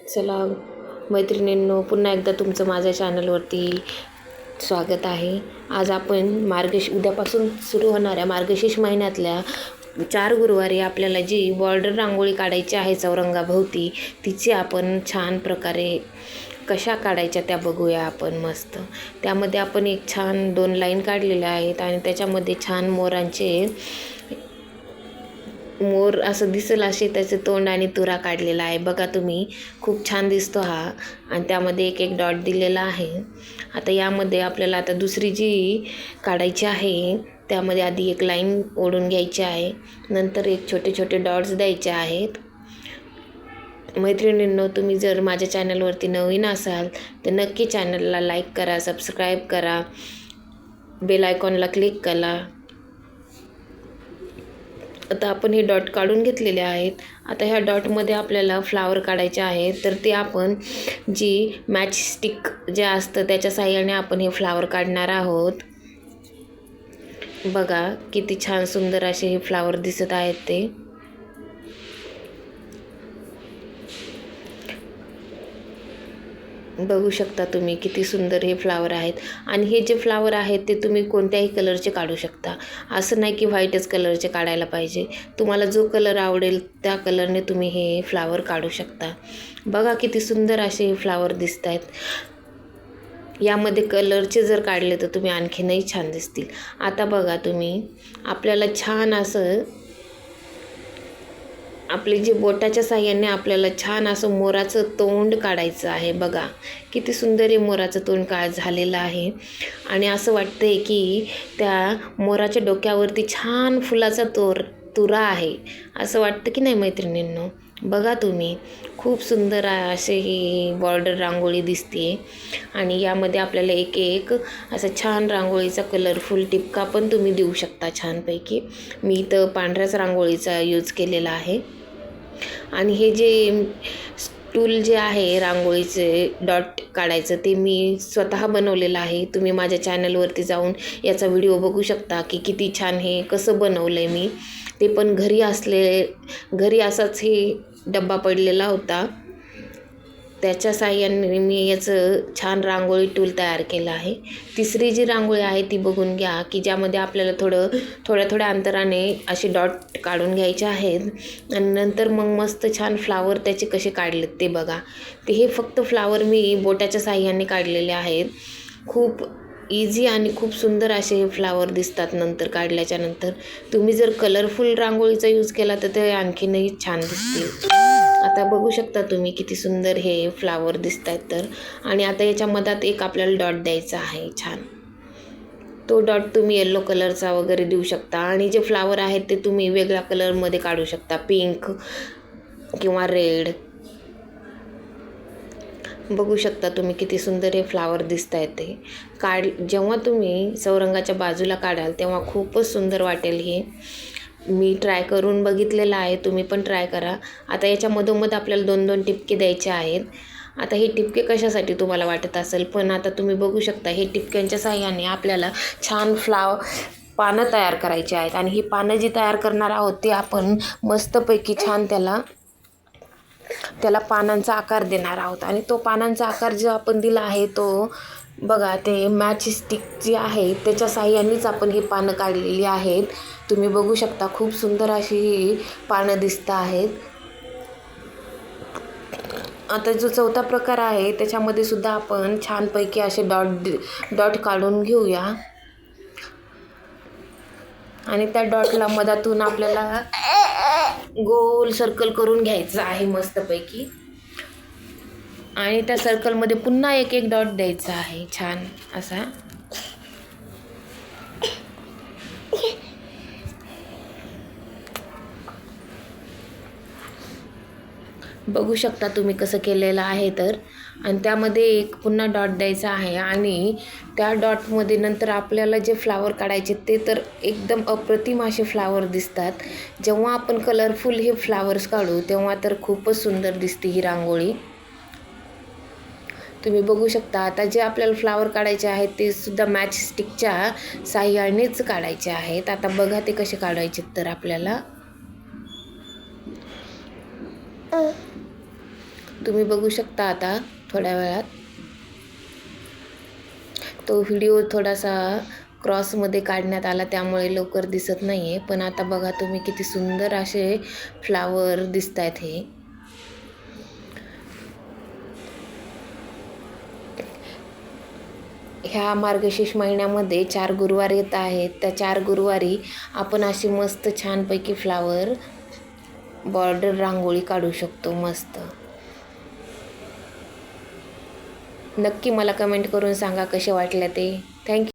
चला मैत्रिणींनो, पुन्हा एकदा तुमचं माझ्या चॅनलवरती स्वागत आहे. आज आपण उद्यापासून सुरू होणाऱ्या मार्गशीर्ष महिन्यातल्या 4 गुरुवारी आपल्याला जी बॉर्डर रांगोळी काढायची आहे चौरंगाभोवती, तिची आपण छान प्रकारे कशा काढायच्या त्या बघूया आपण. मस्त त्यामध्ये आपण एक छान 2 लाईन काढलेल्या आहेत आणि त्याच्यामध्ये छान मोर असं दिसेल असे त्याचे तोंड आणि तुरा काढलेला आहे. बघा तुम्ही, खूप छान दिसतो हा. आणि त्यामध्ये एक डॉट दिलेला आहे. आता यामध्ये आपल्याला आता दुसरी जी काढायची आहे त्यामध्ये आधी एक लाईन ओढून घ्यायची आहे, नंतर एक छोटे छोटे डॉट्स द्यायचे आहेत. मैत्रिणींनो, तुम्ही जर माझ्या चॅनलवरती नवीन असाल तर नक्की चॅनलला लाईक करा, सबस्क्राईब करा, बेल आयकॉनला क्लिक करा. आता आपण हे डॉट काढून घेतलेले आहेत. आता ह्या डॉटमध्ये आपल्याला फ्लावर काढायचे आहेत, तर ते आपण जी मॅच स्टिक जे असतं त्याच्या साहाय्याने आपण हे फ्लावर काढणार आहोत. बघा किती छान सुंदर असे हे फ्लावर दिसत आहेत. ते बघू शकता तुम्ही किती सुंदर हे फ्लावर आहेत. आणि हे जे फ्लावर आहेत ते तुम्ही कोणत्याही कलरचे काढू शकता. असं नाही की व्हाईटच कलरचे काढायला पाहिजे. तुम्हाला जो कलर आवडेल त्या कलरने तुम्ही हे फ्लावर काढू शकता. बघा किती सुंदर असे हे फ्लावर दिसत आहेत. यामध्ये कलरचे जर काढले तर तुम्ही आणखीनही छान दिसतील. आता बघा तुम्ही, आपल्याला छान असं आपले जे बोटाच्या साहाय्याने आपल्याला छान असं मोराचं तोंड काढायचं आहे. बघा किती सुंदर हे मोराचं तोंड झालेलं आहे. आणि असं वाटतंय की त्या मोराच्या डोक्यावरती छान फुलाचा तुरा आहे, असं वाटतं की नाही मैत्रिणींनो. बघा तुम्ही, खूप सुंदर असे ही बॉर्डर रांगोळी दिसते. आणि यामध्ये आपल्याला एक असं छान रांगोळीचा कलरफुल टिपका पण तुम्ही देऊ शकता छानपैकी. मी तर पांढऱ्याच रांगोळीचा यूज केलेला आहे. आणि हे जे टूल जे आहे रांगोळीचे डॉट काढायचं, ते मी स्वतः बनवलेलं आहे. तुम्ही माझ्या चॅनलवरती जाऊन याचा व्हिडिओ बघू शकता की किती छान हे कसं बनवलं आहे मी. ते पण घरी असाच हे डब्बा पडलेला होता, त्याच्या साहाय्याने मी याचं छान रांगोळी टूल तयार केलं आहे. तिसरी जी रांगोळी आहे ती बघून घ्या की ज्यामध्ये आपल्याला थोड्या अंतराने असे डॉट काढून घ्यायचे आहेत. आणि नंतर मग मस्त छान फ्लावर त्याचे कसे काढलेत ते बघा. हे फक्त फ्लावर मी बोटाच्या साहाय्याने काढलेले आहेत. खूप इझी आणि खूप सुंदर असे हे फ्लावर दिसतात नंतर काढल्याच्या नंतर. तुम्ही जर कलरफुल रांगोळीचा यूज केला तर ते आणखीनही छान दिसतील. आता बघू शकता तुम्ही किती सुंदर हे फ्लावर दिसत आहेत. तर आणि आता याच्या मधात एक आपल्याला डॉट द्यायचा आहे छान. तो डॉट तुम्ही येलो कलरचा वगैरे देऊ शकता. आणि जे फ्लावर आहेत ते तुम्ही वेगळ्या कलरमध्ये काढू शकता, पिंक किंवा रेड. बघू शकता तुम्ही किती सुंदर हे फ्लावर दिसत आहेत. ते जेव्हा तुम्ही चौरंगाच्या बाजूला काढाल तेव्हा खूपच सुंदर वाटेल. हे मी ट्राय करून बघितलेलं आहे, तुम्ही पण ट्राय करा. आता याच्या मधोमध आपल्याला 2-2 टिपके द्यायचे आहेत. आता हे टिपके कशासाठी तुम्हाला वाटत असेल, पण आता तुम्ही बघू शकता हे टिपक्यांच्या साहाय्याने आपल्याला छान पानं तयार करायची आहेत. आणि ही पानं जी तयार करणार आहोत ते आपण मस्तपैकी छान त्याला पानांचा आकार देणार आहोत. आणि तो पानांचा आकार जो आपण दिला आहे तो बघा, ते मॅच स्टिक जी आहे त्याच्या साहाय्यानेच आपण ही पानं काढलेली आहेत. तुम्ही बघू शकता खूप सुंदर अशी ही पानं दिसत आहेत. आता जो चौथा प्रकार आहे त्याच्यामध्ये सुद्धा आपण छानपैकी असे डॉट काढून घेऊया. आणि त्या डॉटला मधातून आपल्याला गोल सर्कल करून घ्यायचं आहे मस्तपैकी. आणि त्या सर्कलमध्ये पुन्हा एक डॉट द्यायचा आहे छान असा. बघू शकता तुम्ही कसं केलेलं आहे. तर आणि त्यामध्ये एक पुन्हा डॉट द्यायचा आहे. आणि त्या डॉटमध्ये नंतर आपल्याला जे फ्लावर काढायचे ते तर एकदम अप्रतिम असे फ्लावर दिसतात. जेव्हा आपण कलरफुल हे फ्लावर्स काढू तेव्हा तर खूपच सुंदर दिसते ही रांगोळी. तुम्ही बघू शकता. आता जे आपल्याला फ्लावर काढायचे आहेत ते सुद्धा मॅच स्टिकच्या साहाय्यानेच काढायचे आहेत. आता बघा ते कसे काढायचे. तर आपल्याला तुम्ही बघू शकता आता थोड्या वेळात. तो व्हिडिओ थोडासा क्रॉसमध्ये काढण्यात आला त्यामुळे लवकर दिसत नाही आहे, पण आता बघा तुम्ही किती सुंदर असे फ्लावर दिसत आहेत. हे ह्या मार्गशीर्ष महिन्यामध्ये 4 गुरुवार येत आहेत. त्या 4 गुरुवारी आपण अशी मस्त छानपैकी फ्लावर बॉर्डर रांगोळी काढू शकतो मस्त. नक्की मला कमेंट करून सांगा कसे वाटले ते. थँक्यू.